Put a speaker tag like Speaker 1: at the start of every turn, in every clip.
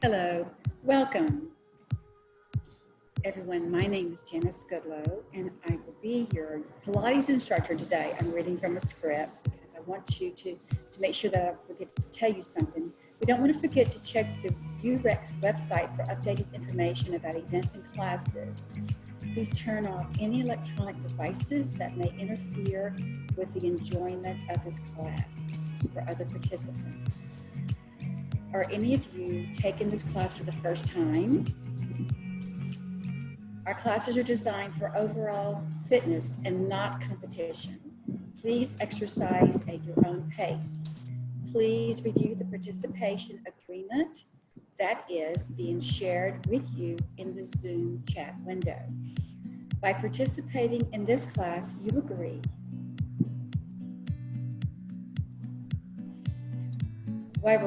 Speaker 1: Hello, welcome. Everyone, my name is Janice Goodlow and I will be your Pilates instructor today. I'm reading from a script because I want you to make sure that I don't forget to tell you something. We don't want to forget to check the UREX website for updated information about events and classes. Please turn off any electronic devices that may interfere with the enjoyment of this class for other participants. Are any of you taking this class for the first time? Our classes are designed for overall fitness and not competition. Please exercise at your own pace. Please review the participation agreement that is being shared with you in the Zoom chat window. By participating in this class, you agree while we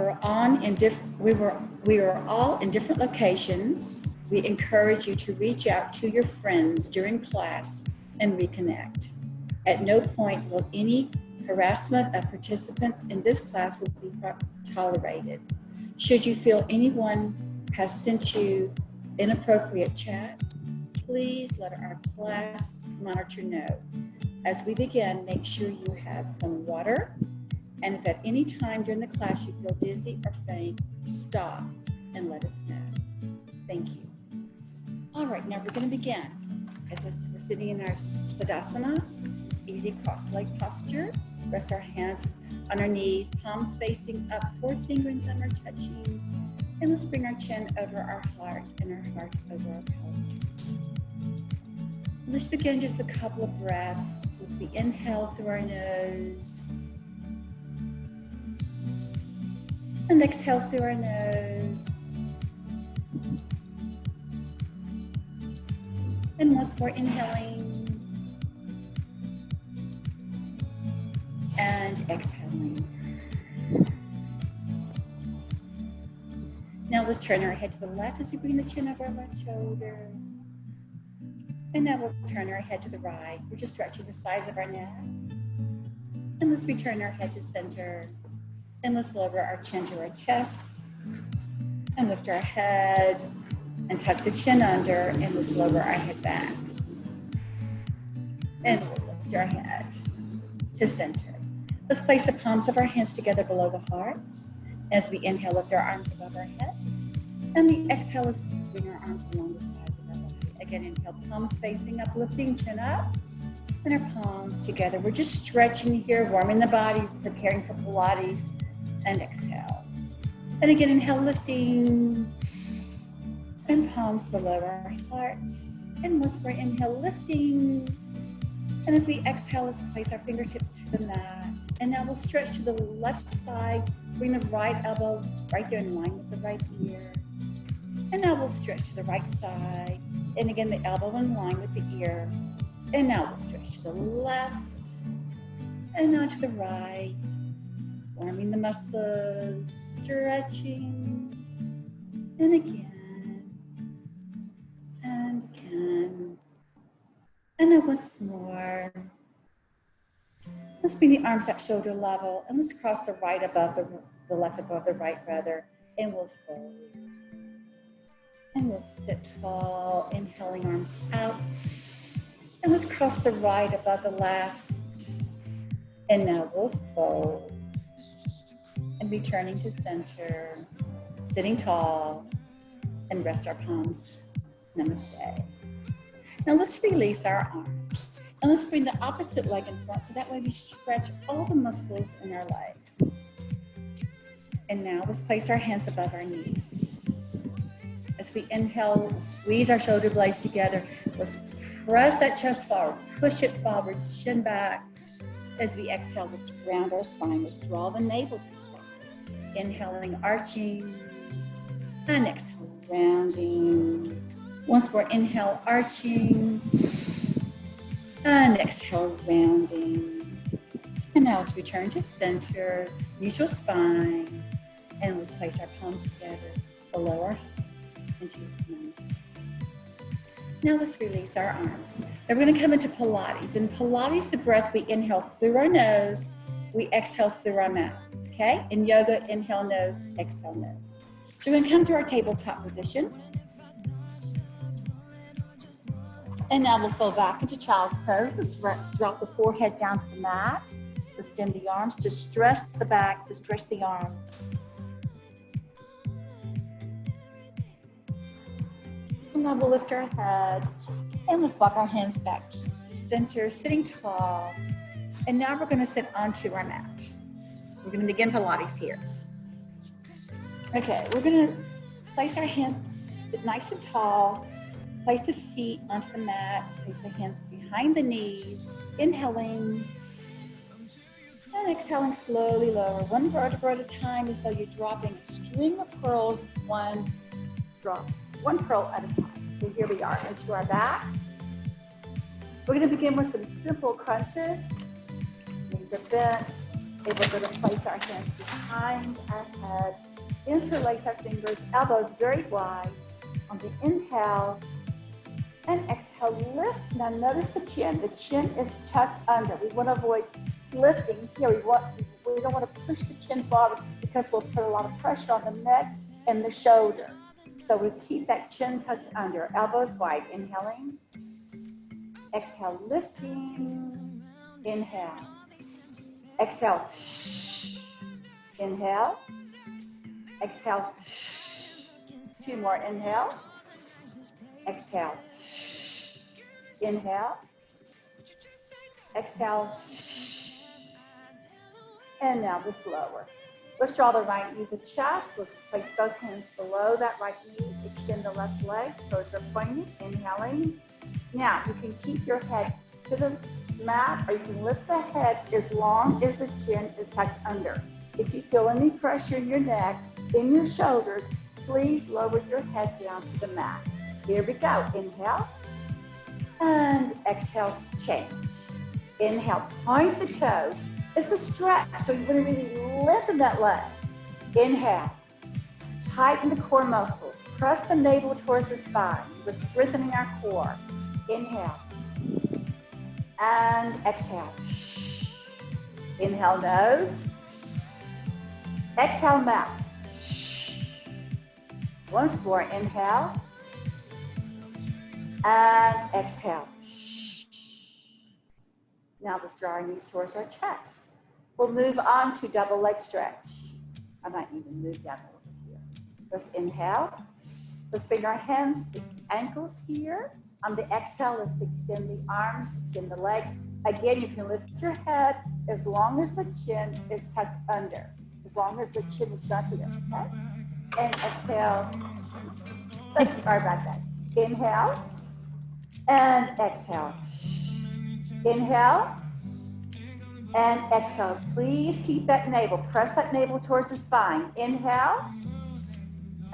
Speaker 1: are all in different locations, we encourage you to reach out to your friends during class and reconnect. At no point will any harassment of participants in this class will be tolerated. Should you feel anyone has sent you inappropriate chats, please let our class monitor know. As we begin, make sure you have some water, and if at any time during the class you feel dizzy or faint, stop and let us know. Thank you. All right, now we're going to begin. As we're sitting in our Siddhasana, easy cross-leg posture. Rest our hands on our knees, palms facing up, forefinger and thumb are touching. And let's bring our chin over our heart and our heart over our pelvis. Let's begin just a couple of breaths. Let's inhale through our nose. And exhale through our nose. And once more, inhaling. And exhaling. Now let's turn our head to the left as we bring the chin over our left shoulder. And now we'll turn our head to the right. We're just stretching the sides of our neck. And let's return our head to center. And let's lower our chin to our chest and lift our head and tuck the chin under, and let's lower our head back. And we'll lift our head to center. Let's place the palms of our hands together below the heart. As we inhale, lift our arms above our head. And the exhale is bring our arms along the sides of our body. Again, inhale, palms facing up, lifting chin up. And our palms together. We're just stretching here, warming the body, preparing for Pilates. And exhale. And again, inhale, lifting. And palms below our heart. And once more, inhale, lifting. And as we exhale, let's place our fingertips to the mat. And now we'll stretch to the left side. Bring the right elbow right there in line with the right ear. And now we'll stretch to the right side. And again, the elbow in line with the ear. And now we'll stretch to the left. And now to the right. Warming the muscles, stretching, and again, and again, and then once more. Let's bring the arms at shoulder level, and let's cross the right above the left above the right rather, and we'll fold. And we'll sit tall, inhaling arms out, and let's cross the right above the left, and now we'll fold. And returning to center, sitting tall, and rest our palms. Namaste. Now let's release our arms. And let's bring the opposite leg in front so that way we stretch all the muscles in our legs. And now let's place our hands above our knees. As we inhale, squeeze our shoulder blades together. Let's press that chest forward, push it forward, chin back. As we exhale, let's round our spine. Let's draw the navel to the spine. Inhaling, arching, and exhale, rounding. Once more, inhale, arching, and exhale, rounding. And now let's return to center, neutral spine, and let's place our palms together below our heart into Namaste. Now let's release our arms. Now we're going to come into Pilates. In Pilates, the breath, we inhale through our nose, we exhale through our mouth. Okay? In yoga, inhale nose, exhale nose. So we're going to come to our tabletop position. And now we'll fall back into child's pose. Let's drop the forehead down to the mat. Extend the arms to stretch the back, to stretch the arms. And now we'll lift our head. And let's walk our hands back to center, sitting tall. And now we're going to sit onto our mat. We're going to begin Pilates here. Okay, we're going to place our hands, sit nice and tall. Place the feet onto the mat. Place the hands behind the knees. Inhaling. And exhaling slowly lower. One vertebra at a time, as though you're dropping a string of pearls, one pearl at a time. So here we are, into our back. We're going to begin with some simple crunches. Knees are bent. Able to place our hands behind our head. Interlace our fingers, elbows very wide. On the inhale and exhale, lift. Now notice the chin. The chin is tucked under. We want to avoid lifting here. We don't want to push the chin forward because we'll put a lot of pressure on the neck and the shoulder. So we keep that chin tucked under. Elbows wide. Inhaling. Exhale, lifting. Inhale. Exhale. Inhale. Exhale. 2 more. Inhale. Exhale. Inhale. Exhale. And now the slower. Let's draw the right knee to the chest. Let's place both hands below that right knee. Extend the left leg. Toes are pointed. Inhaling. Now you can keep your head to the mat, or you can lift the head as long as the chin is tucked under. If you feel any pressure in your neck, in your shoulders, please lower your head down to the mat. Here we go. Inhale. And exhale, change. Inhale, point the toes. It's a stretch, so you're going to really lengthen that leg. Inhale. Tighten the core muscles. Press the navel towards the spine. We're strengthening our core. Inhale. And exhale. Inhale, nose. Exhale, mouth. Once more, inhale. And exhale. Now let's draw our knees towards our chest. We'll move on to double leg stretch. I might even move down a little bit here. Let's inhale. Let's bring our hands to ankles here. On the exhale, let's extend the arms, extend the legs. Again, you can lift your head as long as the chin is tucked under. As long as the chin is not here, okay? And exhale. Let's start back then. Inhale. And exhale. Inhale. And exhale. Please keep that navel. Press that navel towards the spine. Inhale.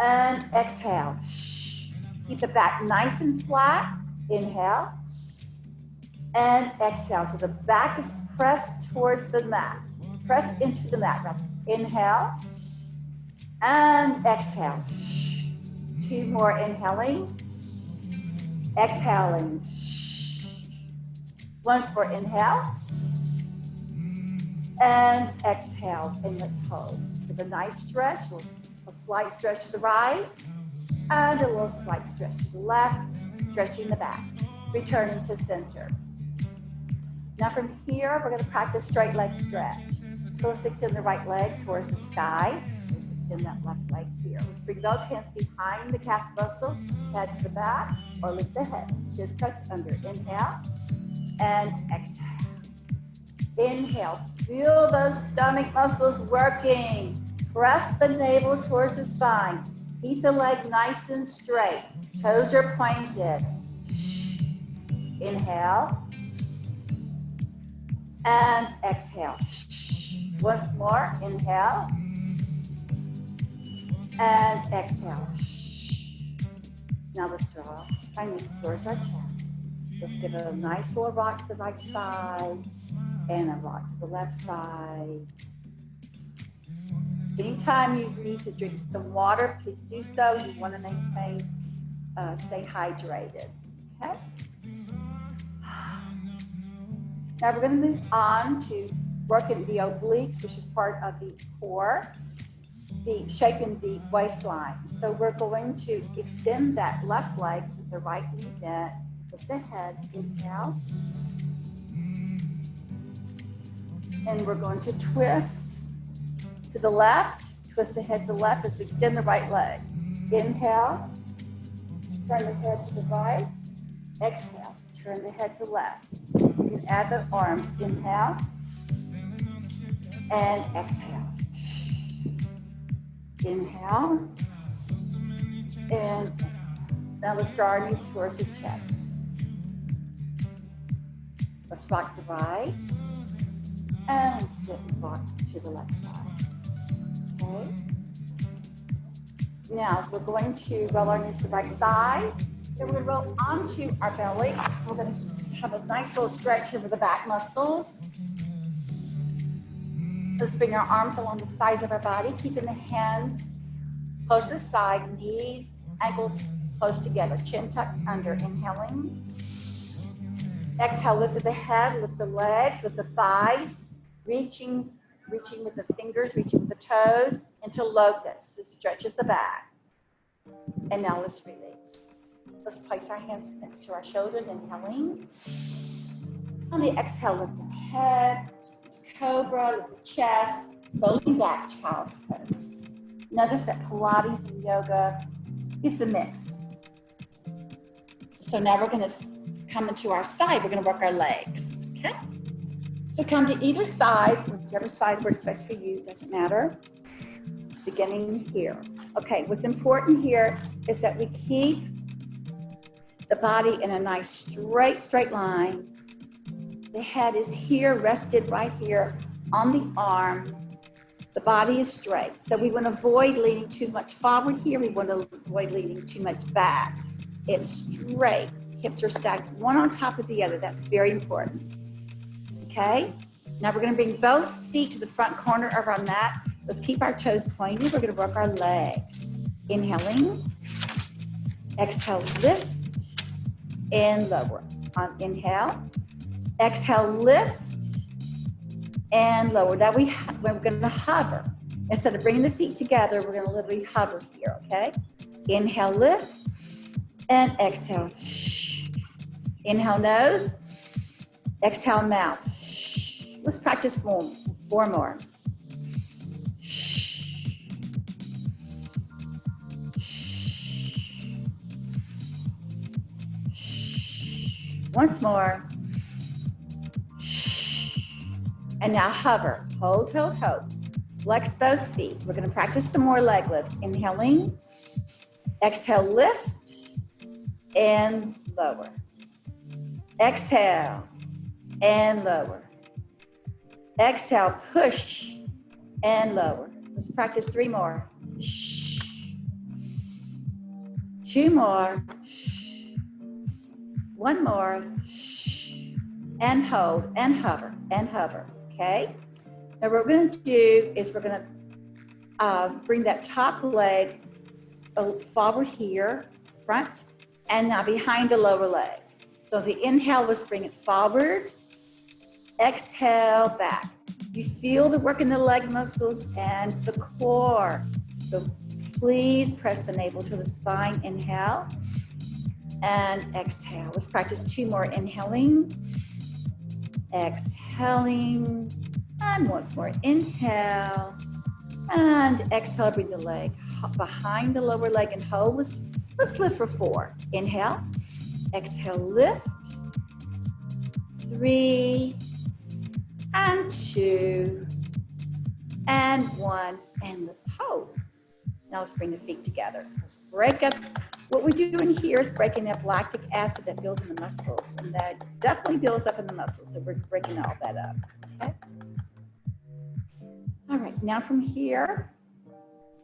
Speaker 1: And exhale. Keep the back nice and flat. Inhale. And exhale. So the back is pressed towards the mat. Press into the mat. Inhale. And exhale. 2 more. Inhaling. Exhaling. Once more. Inhale. And exhale. And let's hold. Give a nice stretch. A slight stretch to the right. And a little slight stretch to the left. Stretching the back. Returning to center. Now from here, we're going to practice straight leg stretch. So let's extend the right leg towards the sky. Let's extend that left leg here. Let's bring both hands behind the calf muscle, head to the back, or lift the head. Chin tucked under. Inhale and exhale. Inhale. Feel those stomach muscles working. Press the navel towards the spine. Keep the leg nice and straight. Toes are pointed. Inhale. And exhale. Once more. Inhale. And exhale. Now let's draw our knees towards our chest. Let's give a nice little rock to the right side and a rock to the left side. Anytime you need to drink some water, please do so. You want to maintain, stay hydrated. Okay? Now we're going to move on to working the obliques, which is part of the core. the shaping the waistline. So we're going to extend that left leg with the right knee bent, with the head, inhale. And we're going to twist to the left, twist ahead to the left as we extend the right leg. Inhale, turn the head to the right. Exhale, turn the head to left. You can add the arms. Inhale and exhale. Inhale and exhale. Now let's draw our knees towards the chest. Let's rock the right and let's gently rock to the left side. Okay. Now we're going to roll our knees to the right side. Then we're going to roll onto our belly. We're going to have a nice little stretch over the back muscles. Let's bring our arms along the sides of our body, keeping the hands close to the side, knees, ankles close together, chin tucked under. Inhaling. Exhale, lift the head, lift the legs, lift the thighs, reaching with the fingers, reaching with the toes into locust. This stretches the back. And now let's release. Let's place our hands next to our shoulders, inhaling. On the exhale, lift the head, cobra, lift the chest, folding back, child's pose. Notice that Pilates and yoga, it's a mix. So now we're gonna come into our side, we're gonna work our legs, okay? So come to either side, whichever side works best for you, doesn't matter. Beginning here. Okay, what's important here is that we keep the body in a nice straight line. The head is here, rested right here on the arm. The body is straight. So we want to avoid leaning too much forward here. We want to avoid leaning too much back. It's straight. Hips are stacked one on top of the other. That's very important. Okay? Now we're going to bring both feet to the front corner of our mat. Let's keep our toes pointed. We're going to work our legs. Inhaling. Exhale, lift. And lower. Inhale. Exhale, lift. And lower. Now we're going to hover. Instead of bringing the feet together, we're going to literally hover here, okay? Inhale, lift. And exhale. Inhale, nose. Exhale, mouth. Let's practice four more. Once more. And now hover. Hold, hold, hold. Flex both feet. We're going to practice some more leg lifts. Inhaling. Exhale, lift. And lower. Exhale. And lower. Exhale, push. And lower. Let's practice 3 more. 2 more. 1 more. And hold, and hover, okay? Now what we're going to do is we're going to bring that top leg forward here, front, and now behind the lower leg. So the inhale, let's bring it forward. Exhale, back. You feel the work in the leg muscles and the core. So please press the navel to the spine. Inhale and exhale. Let's practice 2 more. Inhaling, exhaling, and once more. Inhale and exhale. Bring the leg behind the lower leg and hold. Let's lift for 4. Inhale, exhale, lift. 3 and 2 and 1, and let's hold. Now let's bring the feet together. Let's break up. What we're doing here is breaking up lactic acid that builds in the muscles, and that definitely builds up in the muscles, so we're breaking all that up, okay? All right, now from here,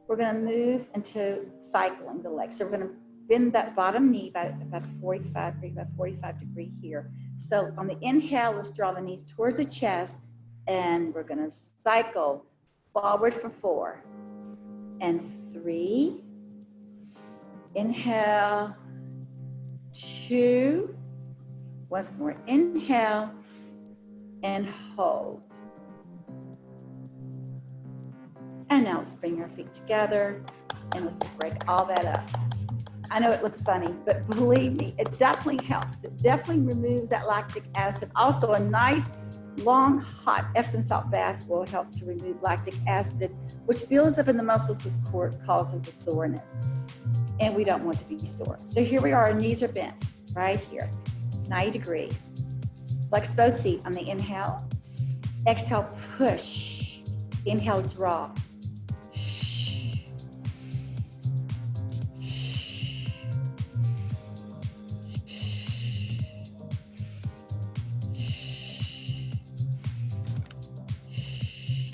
Speaker 1: we're gonna move into cycling the legs. So we're gonna bend that bottom knee by about 45 degree here. So on the inhale, let's draw the knees towards the chest, and we're gonna cycle forward for 4 and 3. Inhale, 2. Once more, inhale and hold. And now let's bring our feet together and let's break all that up. I know it looks funny, but believe me, it definitely helps. It definitely removes that lactic acid. Also, a nice, long, hot Epsom salt bath will help to remove lactic acid, which builds up in the muscles, which causes the soreness. And we don't want to be sore. So here we are, our knees are bent, right here, 90 degrees. Flex both feet on the inhale. Exhale, push. Inhale, drop.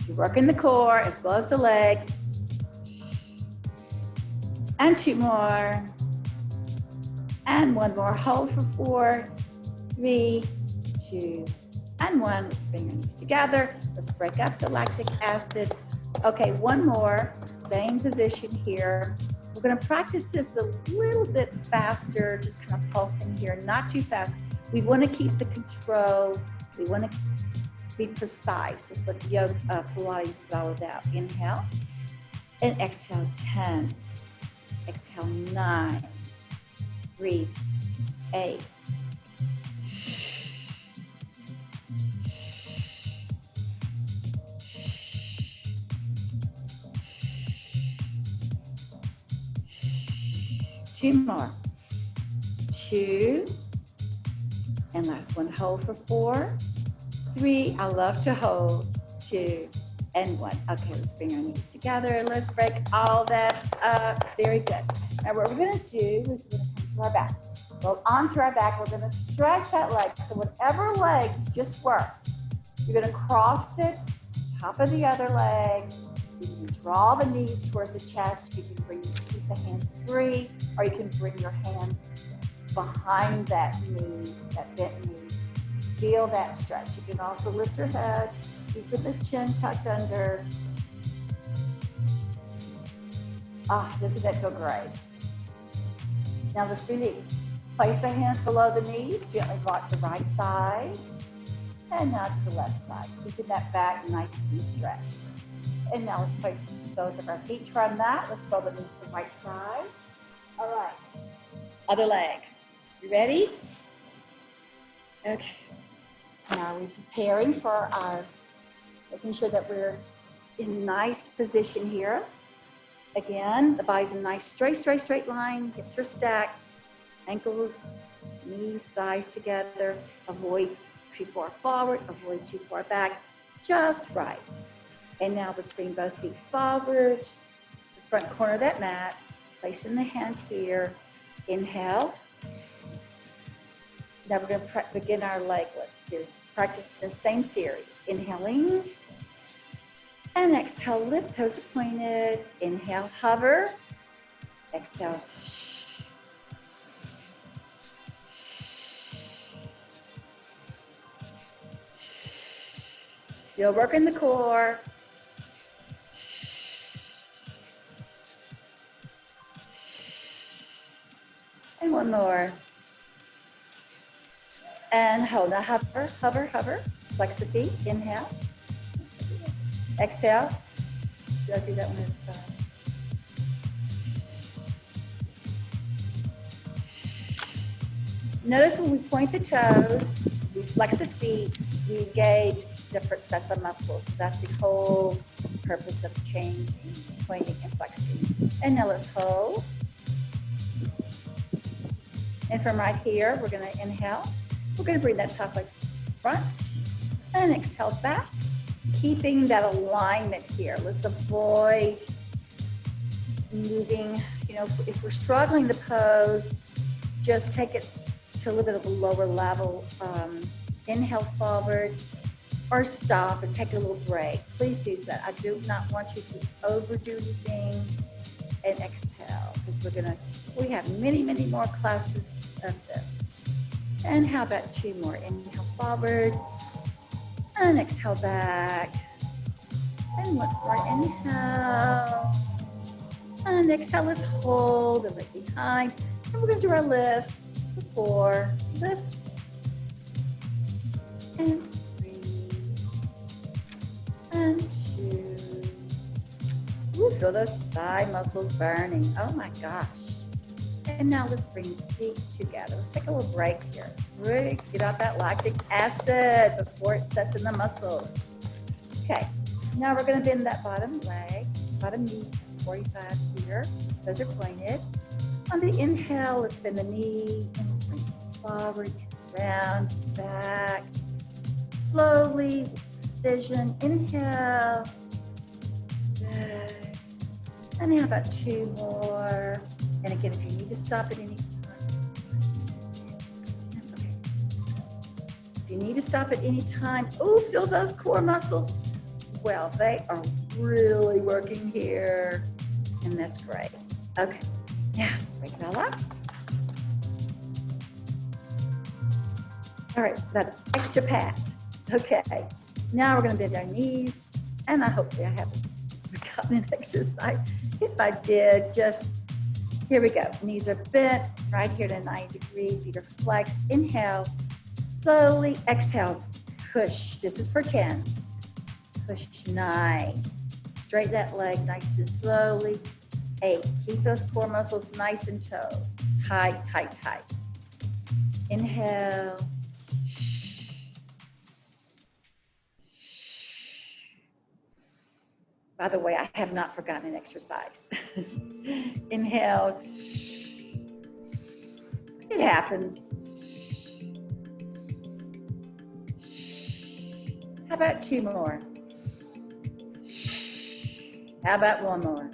Speaker 1: You're working the core as well as the legs. And 2 more. And 1 more. Hold for 4, 3, 2, and 1. Let's bring our knees together. Let's break up the lactic acid. Okay, 1 more. Same position here. We're going to practice this a little bit faster, just kind of pulsing here, not too fast. We want to keep the control. We want to be precise. It's what yoga Pilates is all about. Inhale and exhale. 10. Exhale. 9. Breathe. 8. 2 more. 2. And last one. Hold for 4, 3. I love to hold. 2 and 1. Okay, let's bring our knees together. Let's break all that up. Very good. Now what we're going to do is we're going to come to our back. Go onto our back. We're going to stretch that leg. So whatever leg just worked, you're going to cross it, top of the other leg. You can draw the knees towards the chest. You can keep the hands free, or you can bring your hands behind that knee, that bent knee. Feel that stretch. You can also lift your head, keep the chin tucked under. Doesn't that feel great? Now let's release. Place the hands below the knees, gently rock the right side, and now to the left side. Keeping that back nice and stretched. And now let's place the soles of our feet. Try that. Let's roll the knees to the right side. All right. Other leg. You ready? Okay. Now we're preparing for our, making sure that we're in nice position here. Again, the body's in a nice straight line. Hips are stacked. Ankles, knees, thighs together. Avoid too far forward. Avoid too far back. Just right. And now let's bring both feet forward, the front corner of that mat, placing the hand here. Inhale. Now we're going to begin our leg lifts. Practice the same series. Inhaling. And exhale, lift, toes are pointed. Inhale, hover. Exhale. Still working the core. And 1 more. And hold. Now hover, hover, hover. Flex the feet. Inhale. Exhale. I'll do that one at a time. Notice when we point the toes, we flex the feet, we engage different sets of muscles. So that's the whole purpose of changing, pointing and flexing. And now let's hold. And from right here, we're going to inhale. We're going to bring that top leg front and exhale back, keeping that alignment here. Let's avoid moving, if we're struggling to pose, just take it to a little bit of a lower level. Inhale forward or stop and take a little break. Please do that. I do not want you to overdo anything. And exhale, because we have many, many more classes of this. And how about 2 more? Inhale forward and exhale back. And once more, inhale. And exhale, let's hold the leg behind. And we're going to do our lifts. 4, lift, and 3, and 2, Ooh, feel those thigh muscles burning. Oh my gosh. And now let's bring feet together. Let's take a little break here. Get out that lactic acid before it sets in the muscles. Okay, now we're gonna bend that bottom leg, bottom knee, 45 here. Those are pointed. On the inhale, let's bend the knee and let's bring it forward, round, back. Slowly, precision, inhale. Back. And how about 2 more? And again, if you need to stop at any time. Okay. If you need to stop at any time, oh, feel those core muscles. Well, they are really working here. And that's great. Okay, now let's break it all up. All right, that extra pat. Okay, now we're gonna bend our knees. And hopefully I haven't forgotten an exercise. If I did, just, here we go. Knees are bent, right here to 90 degrees, feet are flexed. Inhale, slowly, exhale, push. This is for 10. Push 9. Straighten that leg nice and slowly. 8. Keep those core muscles nice and taut. Tight, tight, tight. Inhale. By the way, I have not forgotten an exercise. Inhale. It happens. How about 2 more? How about 1 more?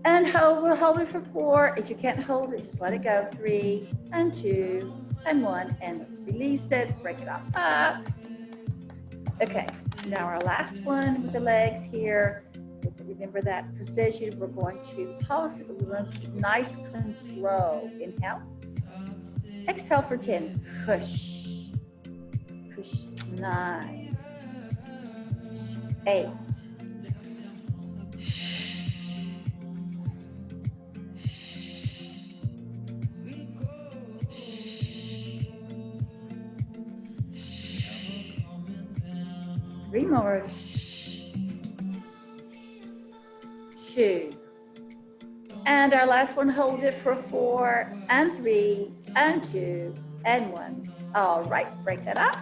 Speaker 1: And hold, we'll hold it for 4. If you can't hold it, just let it go. 3 and 2 and 1. And let's release it, break it up. Okay, now our last one with the legs here. Remember that precision. We're going to pulse it. We're going to keep nice control. Inhale. Exhale for 10. Push. Push 9. 8. 3 more. 2. And our last one, hold it for 4 and 3 and 2 and 1. All right, break that up.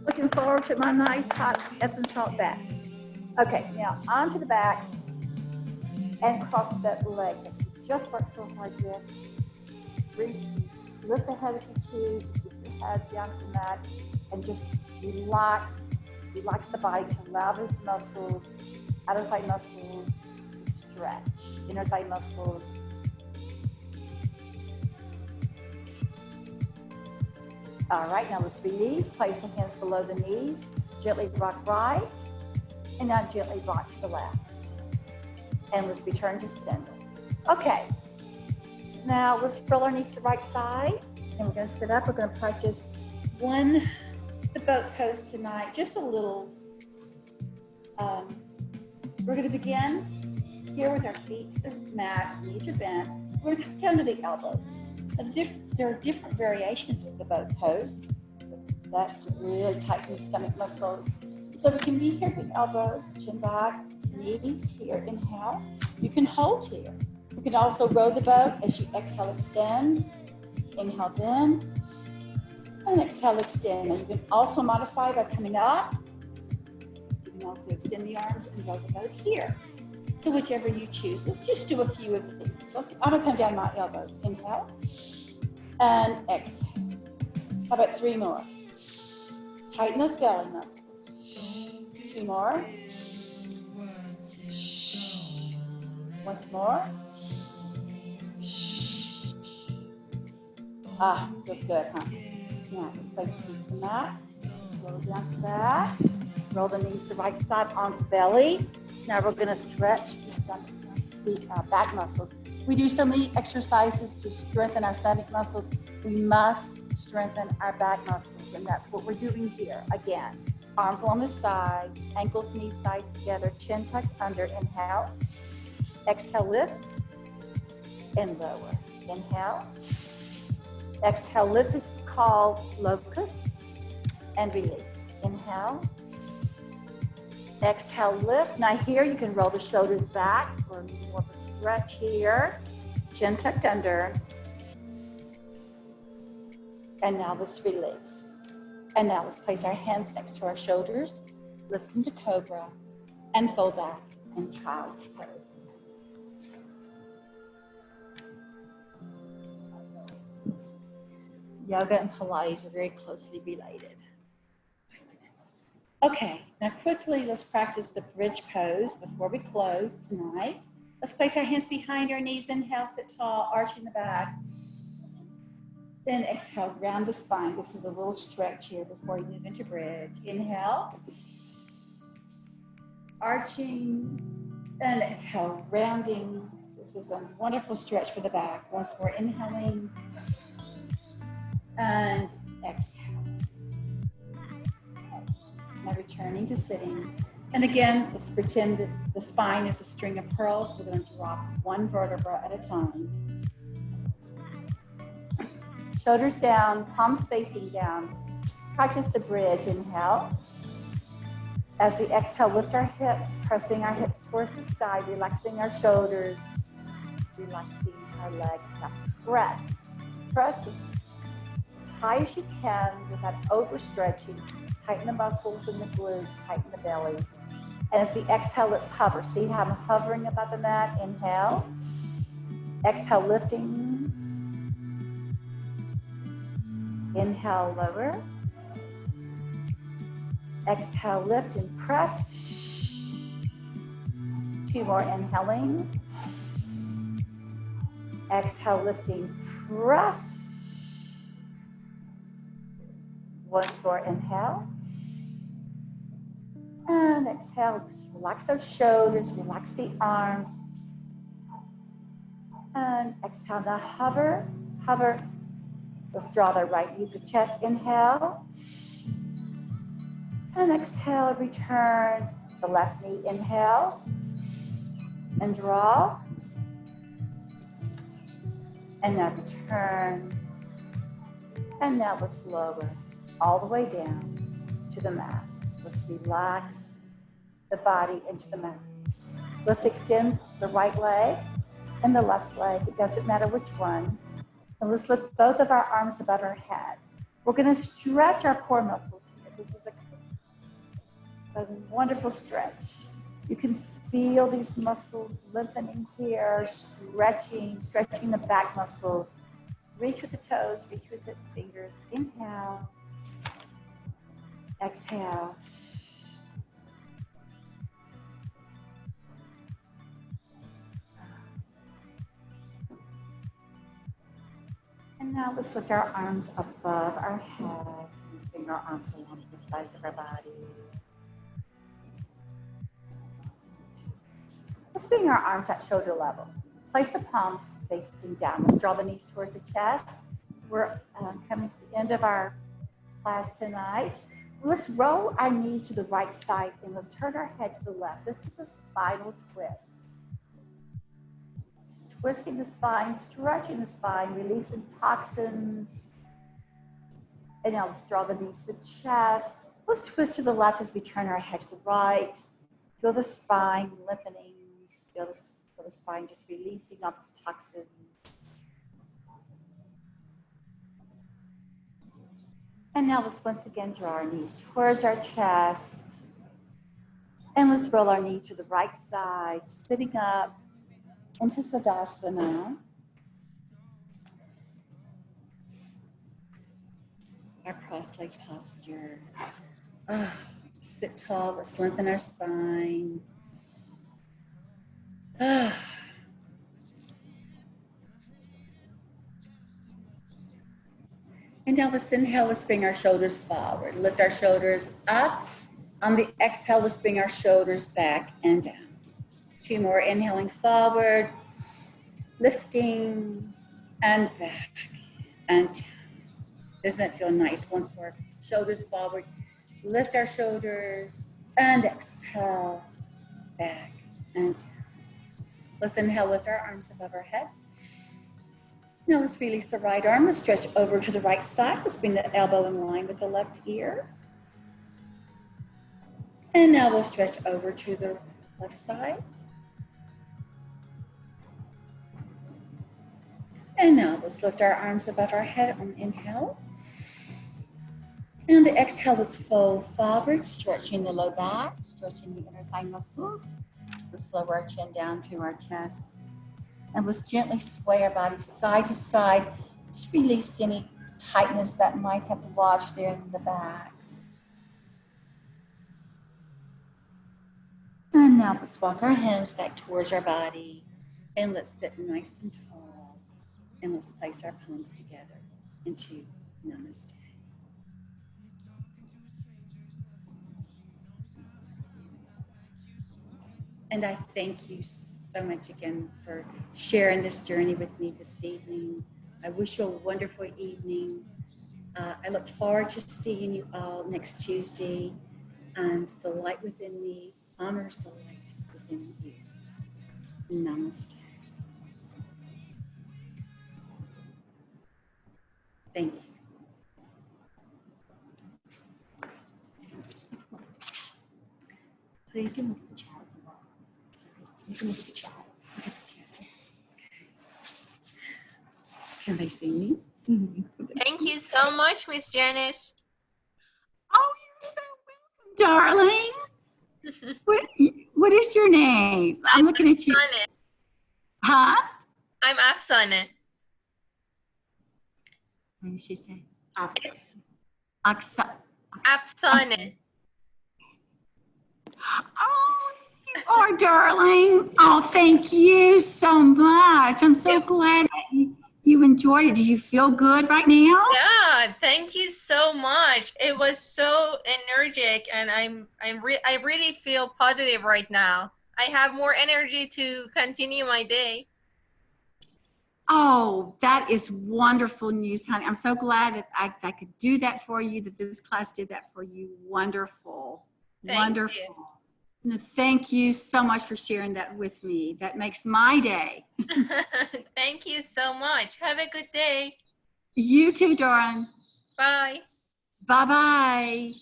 Speaker 1: Looking forward to my nice hot Epsom salt bath. Okay, now onto the back and cross that leg. Just work so hard here. Breathe. Lift the head if you choose. Keep your head down to the mat and just relax. Relax the body to allow those muscles, outer thigh muscles to stretch. Inner thigh muscles. All right, now let's release. Place the hands below the knees. Gently rock right, and now gently rock to the left. And let's return to center. Okay, now let's roll our knees to the right side, and we're gonna sit up. We're gonna practice the boat pose tonight, just a little. We're gonna begin here with our feet to the mat, knees are bent. We're gonna come down to the elbows. There are different variations of the boat pose. That's to really tighten the stomach muscles. So we can be here with elbows, chin back, knees here, inhale. You can hold here. You can also row the boat as you exhale, extend. Inhale, bend. And exhale, extend. And you can also modify by coming up. You can also extend the arms and row the boat here. So whichever you choose. Let's just do a few of these. I'm gonna come down my elbows. Inhale and exhale. How about 3 more? Tighten those belly muscles. 2 more. Once more. Ah, feels good, huh? Now, let's place the feet to the mat. Let's roll down to that. Roll the knees to the right side on the belly. Now we're gonna stretch the back muscles. We do so many exercises to strengthen our stomach muscles. We must strengthen our back muscles, and that's what we're doing here. Again, arms along the side, ankles, knees, thighs together, chin tucked under. Inhale. Exhale, lift and lower. Inhale. Exhale, lift is called locust and release. Inhale. Exhale, lift. Now here you can roll the shoulders back for more of a stretch here. Chin tucked under. And now let's release. And now let's place our hands next to our shoulders, lift into cobra, and fold back in child's pose. Yoga and Pilates are very closely related. Okay, now quickly let's practice the bridge pose before we close tonight. Let's place our hands behind our knees. Inhale, sit tall, arching the back. Then exhale, round the spine. This is a little stretch here before you move into bridge. Inhale, arching, and exhale, rounding. This is a wonderful stretch for the back. Once more, inhaling, and exhale. Now returning to sitting. And again, let's pretend that the spine is a string of pearls. We're going to drop one vertebra at a time. Shoulders down, palms facing down. Practice the bridge. Inhale. As we exhale, lift our hips, pressing our hips towards the sky, relaxing our shoulders, relaxing our legs. Now press. Press as high as you can without overstretching. Tighten the muscles in the glutes, tighten the belly. And as we exhale, let's hover. See how I'm hovering above the mat? Inhale. Exhale, lifting. Inhale, lower. Exhale, lift and press. 2 more, inhaling. Exhale, lifting, press. Once more, inhale. And exhale, just relax those shoulders, relax the arms. And exhale, now hover, hover. Let's draw the right knee to chest. Inhale. And exhale, return the left knee. Inhale. And draw. And now return. And now let's lower all the way down to the mat. Let's relax the body into the mat. Let's extend the right leg and the left leg. It doesn't matter which one. And let's lift both of our arms above our head. We're going to stretch our core muscles here. This is a wonderful stretch. You can feel these muscles lengthening here, stretching the back muscles. Reach with the toes, reach with the fingers. Inhale. Exhale. And now let's lift our arms above our head. Let's bring our arms along the sides of our body. Let's bring our arms at shoulder level. Place the palms facing down. Let's draw the knees towards the chest. We're coming to the end of our class tonight. Let's roll our knees to the right side and let's turn our head to the left. This is a spinal twist. Twisting the spine, stretching the spine, releasing toxins. And now let's draw the knees to the chest. Let's twist to the left as we turn our head to the right. Feel the spine lengthening. Feel the spine just releasing all these toxins. And now let's once again draw our knees towards our chest. And let's roll our knees to the right side, sitting up into Tadasana. Our cross-leg posture. Sit tall, let's lengthen our spine. And now let's inhale, let's bring our shoulders forward. Lift our shoulders up. On the exhale, let's bring our shoulders back and down. 2 more, inhaling forward, lifting, and back, and down. Doesn't that feel nice? Once more, shoulders forward, lift our shoulders, and exhale, back, and down. Let's inhale, lift our arms above our head. Now let's release the right arm. Let's stretch over to the right side. Let's bring the elbow in line with the left ear. And now we'll stretch over to the left side. And now let's lift our arms above our head on the inhale. And the exhale, let's fold forward, stretching the low back, stretching the inner thigh muscles. Let's lower our chin down to our chest. And let's gently sway our body side to side. Just release any tightness that might have lodged there in the back. And now let's walk our hands back towards our body. And let's sit nice and tall. And let's place our palms together into Namaste. And I thank you so much again for sharing this journey with me this evening. I wish you a wonderful evening. I look forward to seeing you all next Tuesday. And the light within me honors the light within you. Namaste. Thank you. Please look at the chat. You can look at the chat. Look at the chat. Can they see me?
Speaker 2: Thank you so much, Miss Janice.
Speaker 1: Oh, you're so welcome, darling. What is your name? I'm looking at you.
Speaker 2: Afsane.
Speaker 1: Huh?
Speaker 2: I'm Afsane.
Speaker 1: What did she say?
Speaker 2: It's
Speaker 1: Afsane.
Speaker 2: Afsane.
Speaker 1: Oh, you are, darling. Oh, thank you so much. I'm so glad that you enjoyed it. Did you feel good right now?
Speaker 2: Yeah, thank you so much. It was so energetic, and I really feel positive right now. I have more energy to continue my day.
Speaker 1: Oh, that is wonderful news, honey. I'm so glad that I could do that for you, that this class did that for you. Wonderful.
Speaker 2: Thank
Speaker 1: Wonderful.
Speaker 2: you.
Speaker 1: No, thank you so much for sharing that with me. That makes my day.
Speaker 2: Thank you so much. Have a good day.
Speaker 1: You too, darling.
Speaker 2: Bye.
Speaker 1: Bye-bye.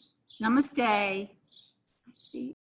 Speaker 1: Namaste. I see.